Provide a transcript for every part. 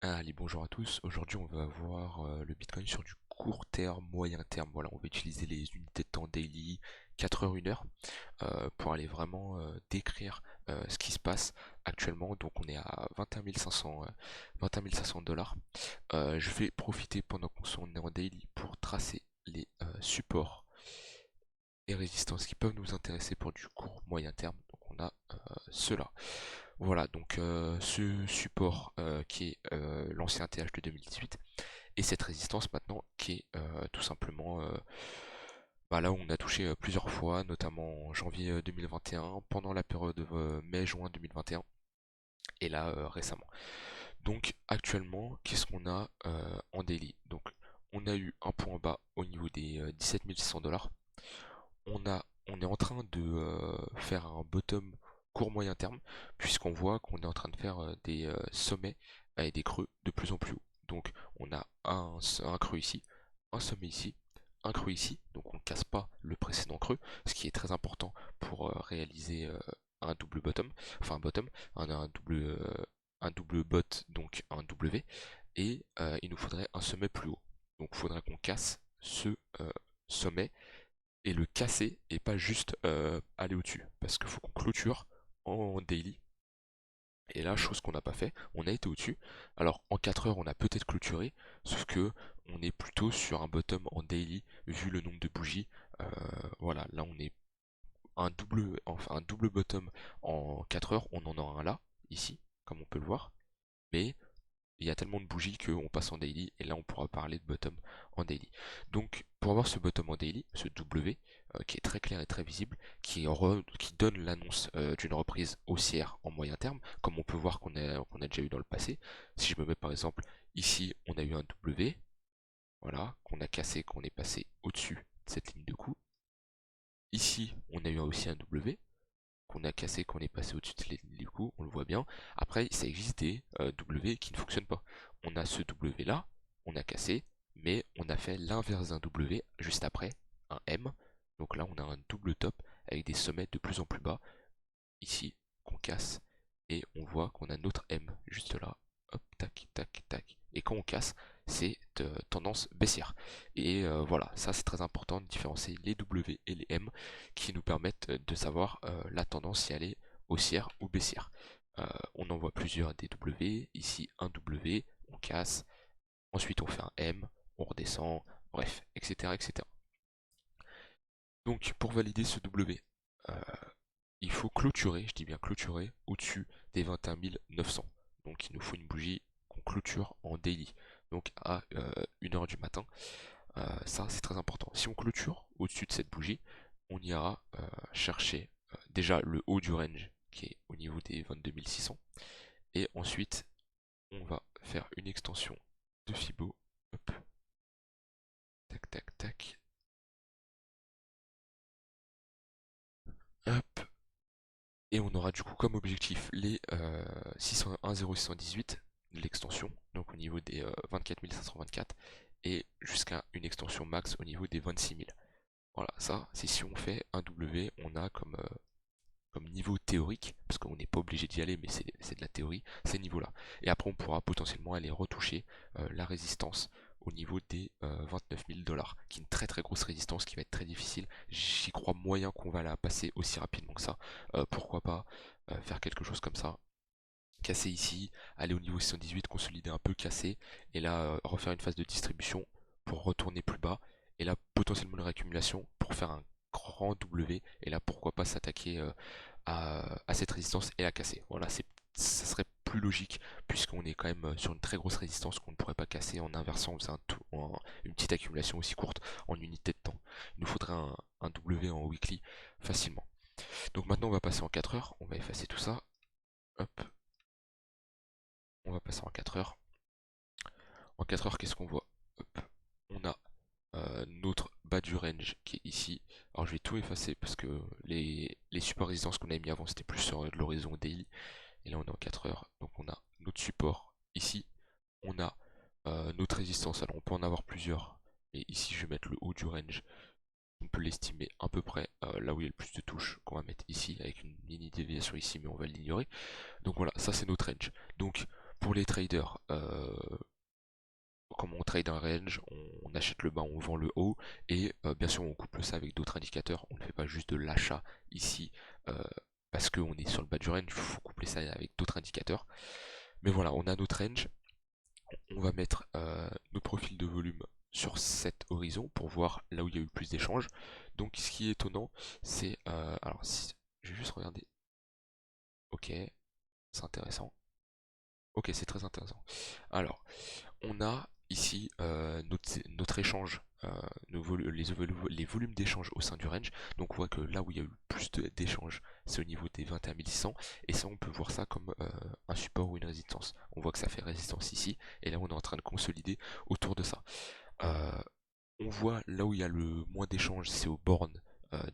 Allez, bonjour à tous. Aujourd'hui, on va voir le Bitcoin sur du court terme, moyen terme. Voilà, on va utiliser les unités de temps daily, 4 heures, 1 heure, pour aller vraiment décrire ce qui se passe actuellement. Donc, on est à 21 500 dollars. Je vais profiter pendant qu'on est en daily pour tracer les supports et résistances qui peuvent nous intéresser pour du court, moyen terme. Donc, on a cela. Voilà, donc ce support qui est l'ancien TH de 2018 et cette résistance maintenant qui est tout simplement là où on a touché plusieurs fois, notamment en janvier 2021, pendant la période mai-juin 2021 et là récemment. Donc actuellement, qu'est-ce qu'on a en daily? Donc on a eu un point bas au niveau des 17 600 dollars. On est en train de faire un bottom court moyen terme, puisqu'on voit qu'on est en train de faire des sommets et des creux de plus en plus haut. Donc on a un creux ici, un sommet ici, un creux ici, donc on ne casse pas le précédent creux, ce qui est très important pour réaliser un double bottom, enfin un bottom, un double bot, donc un W, et il nous faudrait un sommet plus haut. Donc il faudrait qu'on casse ce sommet et le casser et pas juste aller au-dessus. Parce qu'il faut qu'on clôture en daily. Et là, chose qu'on n'a pas fait, on a été au-dessus. Alors en 4 heures, on a peut-être clôturé, sauf que on est plutôt sur un bottom en daily, vu le nombre de bougies. Euh, voilà, là on est un double bottom en 4 heures, on en a un là, ici, comme on peut le voir. Mais il y a tellement de bougies qu'on passe en daily et là on pourra parler de bottom en daily. Donc pour avoir ce bottom en daily, ce W qui est très clair et très visible, qui donne l'annonce d'une reprise haussière en moyen terme, comme on peut voir qu'on a déjà eu dans le passé. Si je me mets par exemple ici, on a eu un W, voilà, qu'on a cassé, qu'on est passé au-dessus de cette ligne de coup. Ici, on a eu aussi un W, qu'on a cassé, qu'on est passé au-dessus de les coups, on le voit bien. Après, ça existe des W qui ne fonctionnent pas. On a ce W là, on a cassé, mais on a fait l'inverse d'un W juste après, un M. Donc là, on a un double top avec des sommets de plus en plus bas, ici, qu'on casse, et on voit qu'on a notre M juste là. Hop, tac, tac, tac. Et quand on casse, c'est tendance baissière. Et voilà, ça c'est très important de différencier les W et les M qui nous permettent de savoir la tendance si elle est haussière ou baissière. On en voit plusieurs des W, ici un W, on casse, ensuite on fait un M, on redescend, bref, etc. etc. Donc pour valider ce W, euh, il faut clôturer, je dis bien clôturer, au-dessus des 21 900. Donc il nous faut une bougie qu'on clôture en daily, donc à 1 heure du matin. Ça c'est très important. Si on clôture au-dessus de cette bougie, on ira chercher déjà le haut du range qui est au niveau des 22 600. Et ensuite, on va faire une extension de Fibo. Hop, tac tac tac. Hop, et on aura du coup comme objectif les 601,0618 de l'extension, donc au niveau des 24 524, et jusqu'à une extension max au niveau des 26 000. Voilà, ça, c'est si on fait un W, on a comme niveau théorique, parce qu'on n'est pas obligé d'y aller, mais c'est de la théorie, ces niveaux-là. Et après, on pourra potentiellement aller retoucher la résistance au niveau des 29 000 dollars, qui est une très très grosse résistance qui va être très difficile. J'y crois moyen qu'on va la passer aussi rapidement que ça. Pourquoi pas faire quelque chose comme ça, casser ici, aller au niveau 618, consolider un peu, casser, et là refaire une phase de distribution pour retourner plus bas, et là potentiellement une réaccumulation pour faire un grand W, et là pourquoi pas s'attaquer à cette résistance et la casser. Voilà, ça serait plus logique puisqu'on est quand même sur une très grosse résistance qu'on ne pourrait pas casser en inversant, en faisant une petite accumulation aussi courte en unité de temps. Il nous faudrait un W en weekly facilement. Donc maintenant on va passer en 4 heures, on va effacer tout ça. Hop, on va passer en 4 heures. En 4 heures, qu'est-ce qu'on voit? Hop, on a notre bas du range qui est ici. Alors je vais tout effacer parce que les supports résistance qu'on avait mis avant c'était plus sur de l'horizon daily. Et là on est en 4 heures. Donc on a notre support ici. On a notre résistance. Alors on peut en avoir plusieurs. Mais ici je vais mettre le haut du range. On peut l'estimer à peu près là où il y a le plus de touches qu'on va mettre ici avec une mini déviation ici mais on va l'ignorer. Donc voilà, ça c'est notre range. Donc Pour les traders, comme on trade un range, on achète le bas, on vend le haut, et bien sûr on couple ça avec d'autres indicateurs. On ne fait pas juste de l'achat ici euh, parce qu'on est sur le bas du range, il faut coupler ça avec d'autres indicateurs. Mais voilà, on a notre range, on va mettre nos profils de volume sur cet horizon pour voir là où il y a eu le plus d'échanges. Donc ce qui est étonnant, c'est... alors, je vais juste regarder. Ok, c'est intéressant. Ok, c'est très intéressant. Alors, on a ici notre échange, les volumes d'échange au sein du range. Donc on voit que là où il y a eu le plus d'échanges, c'est au niveau des 21 600. Et ça, on peut voir ça comme un support ou une résistance. On voit que ça fait résistance ici. Et là, on est en train de consolider autour de ça. Euh, on voit là où il y a le moins d'échanges, c'est aux bornes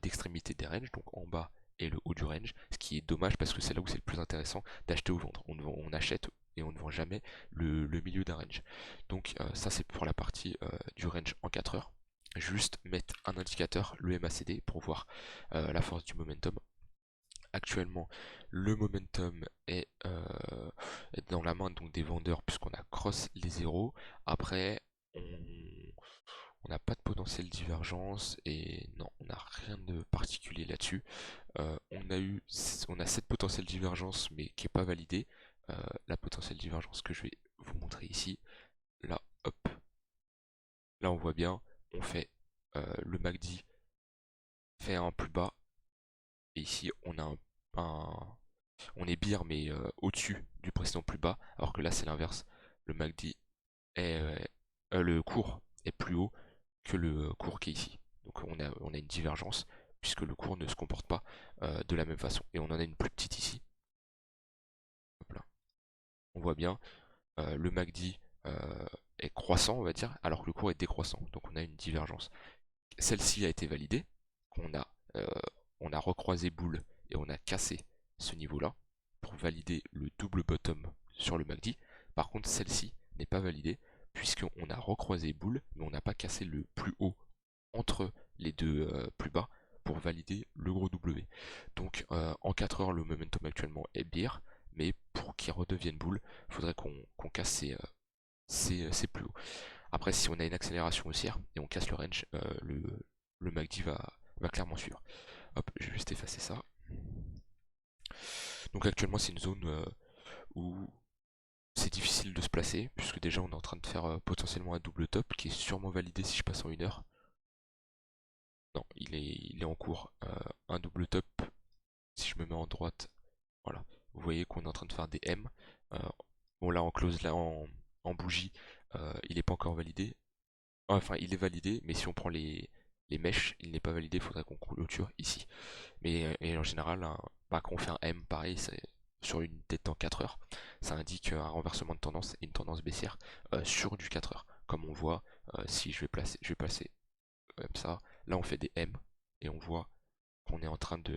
d'extrémité des ranges, donc en bas et le haut du range, ce qui est dommage parce que c'est là où c'est le plus intéressant d'acheter ou vendre. On achète et on ne vend jamais le milieu d'un range. Donc ça c'est pour la partie du range en 4 heures. Juste mettre un indicateur, le MACD, pour voir la force du momentum. Actuellement, le momentum est dans la main donc des vendeurs puisqu'on a cross les zéros. Après, on n'a pas de potentiel divergence et non, on n'a rien de particulier là-dessus. On a cette potentielle divergence mais qui n'est pas validée. La potentielle divergence que je vais vous montrer ici. Là, hop, là on voit bien, on fait le MACD fait un plus bas et ici on a on est bear mais au-dessus du précédent plus bas, alors que là c'est l'inverse. Le MACD est le cours est plus haut que le cours qui est ici. Donc on a une divergence puisque le cours ne se comporte pas de la même façon. Et on en a une plus petite ici. Hop là. On voit bien, le MACD est croissant, on va dire, alors que le cours est décroissant. Donc on a une divergence. Celle-ci a été validée. On a, euh, on a recroisé boule et on a cassé ce niveau-là pour valider le double bottom sur le MACD. Par contre, celle-ci n'est pas validée puisqu'on a recroisé boule, mais on n'a pas cassé le plus haut entre les deux plus bas pour valider le gros W. Donc en 4 heures, le momentum actuellement est bear, mais pour qu'il redevienne boule, il faudrait qu'on casse ces plus hauts. Après, si on a une accélération haussière et on casse le range, le MACD va clairement suivre. Hop, je vais juste effacer ça. Donc actuellement, c'est une zone où c'est difficile de se placer, puisque déjà on est en train de faire potentiellement un double top qui est sûrement validé si je passe en 1 heure. Non, il est en cours. Un double top, si je me mets en droite, voilà. Vous voyez qu'on est en train de faire des M. Euh, bon là en close, là en bougie, il n'est pas encore validé. Enfin, il est validé, mais si on prend les mèches, il n'est pas validé, il faudrait qu'on clôture ici. Mais et en général, bah, quand on fait un M, pareil, c'est sur une tête en 4 heures, ça indique un renversement de tendance et une tendance baissière sur du 4 heures. Comme on voit, si je vais passer comme ça, là on fait des M et on voit qu'on est en train de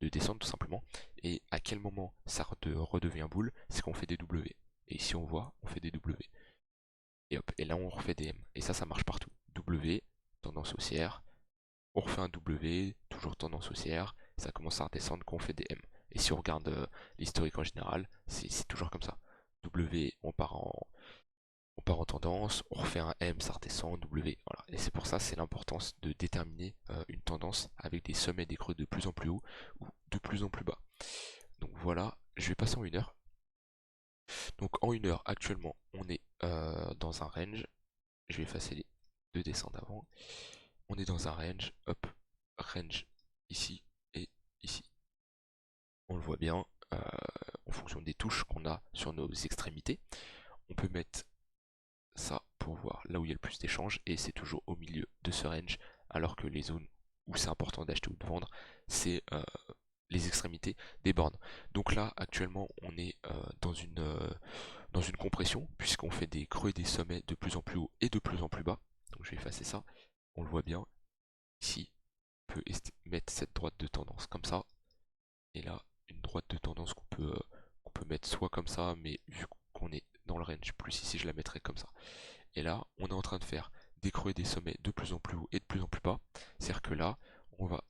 descendre tout simplement. Et à quel moment ça redevient boule, c'est qu'on fait des W. Et ici on voit, on fait des W. Et hop, et là on refait des M. Et ça marche partout. W, tendance haussière, on refait un W, toujours tendance haussière, ça commence à redescendre quand on fait des M. Et si on regarde l'historique en général, c'est toujours comme ça. W, on part en tendance, on refait un M, ça redescend, W, voilà. Et c'est pour ça, c'est l'importance de déterminer une tendance avec des sommets et des creux de plus en plus haut ou de plus en plus bas. Donc voilà, je vais passer en 1 heure. Donc en 1 heure, actuellement, on est dans un range. Je vais effacer les deux dessins d'avant. On est dans un range, hop, range ici et ici. On le voit bien, en fonction des touches qu'on a sur nos extrémités. On peut mettre ça pour voir là où il y a le plus d'échanges, et c'est toujours au milieu de ce range, alors que les zones où c'est important d'acheter ou de vendre, c'est les extrémités des bornes. Donc là, actuellement, on est dans une compression, puisqu'on fait des creux et des sommets de plus en plus haut et de plus en plus bas. Donc je vais effacer ça, on le voit bien. Ici, on peut mettre cette droite de tendance comme ça, et là, une droite de tendance qu'on peut mettre soit comme ça, mais vu qu'on est dans le range, plus ici, je la mettrai comme ça. Et là, on est en train de faire des creux et des sommets de plus en plus haut et de plus en plus bas. C'est-à-dire que là, on va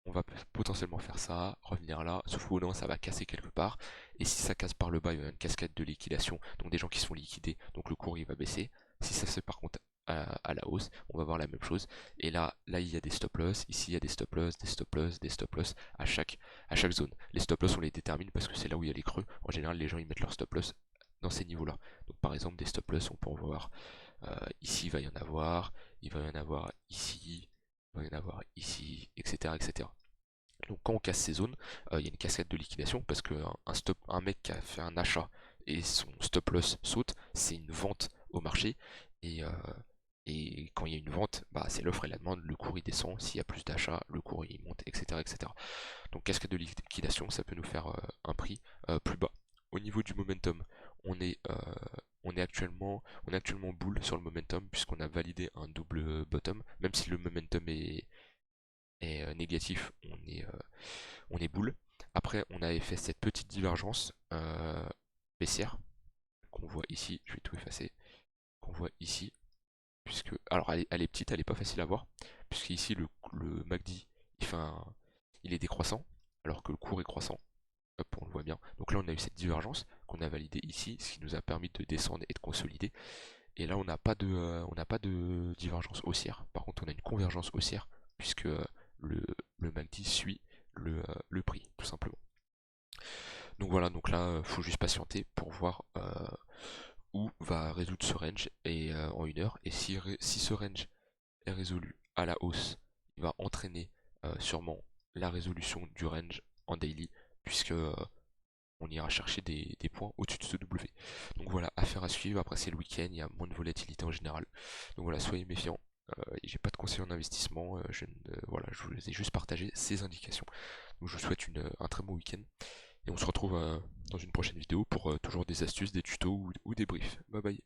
on va potentiellement faire ça, revenir là, sauf au non, ça va casser quelque part. Et si ça casse par le bas, il y a une cascade de liquidation, donc des gens qui se font liquider, donc le cours il va baisser. Si ça se fait par contre à la hausse, on va voir la même chose. Et là il y a des stop loss, ici il y a des stop loss, des stop loss, des stop loss à chaque zone. Les stop loss on les détermine parce que c'est là où il y a les creux. En général les gens ils mettent leur stop loss dans ces niveaux-là. Donc par exemple des stop loss on peut en voir ici il va y en avoir, il va y en avoir ici, il va y en avoir ici, etc. etc. Donc quand on casse ces zones, il y a une cascade de liquidation parce que un mec qui a fait un achat et son stop loss saute, c'est une vente au marché et, euh, et quand il y a une vente, bah, c'est l'offre et la demande, le cours il descend, s'il y a plus d'achats, le cours il monte, etc., etc. Donc cascade de liquidation, ça peut nous faire un prix plus bas. Au niveau du momentum, on est, euh, on est actuellement bull sur le momentum puisqu'on a validé un double bottom, même si le momentum est négatif, on est boule. Après, on avait fait cette petite divergence baissière qu'on voit ici. Je vais tout effacer. Qu'on voit ici, puisque alors elle est petite, elle est pas facile à voir, puisque ici le MACD il est décroissant, alors que le cours est croissant. Hop, on le voit bien. Donc là, on a eu cette divergence qu'on a validée ici, ce qui nous a permis de descendre et de consolider. Et là, on n'a pas de divergence haussière. Par contre, on a une convergence haussière, puisque le, le MACD suit le prix, tout simplement. Donc voilà, donc là, faut juste patienter pour voir où va résoudre ce range et, en une heure. Et si ce range est résolu à la hausse, il va entraîner sûrement la résolution du range en daily, puisque on ira chercher des points au-dessus de ce W. Donc voilà, affaire à suivre. Après, c'est le week-end, il y a moins de volatilité en général. Donc voilà, soyez méfiants. J'ai pas de conseil en investissement, voilà, je vous ai juste partagé ces indications. Donc je vous souhaite un très bon week-end et on se retrouve dans une prochaine vidéo pour toujours des astuces, des tutos ou des briefs. Bye bye.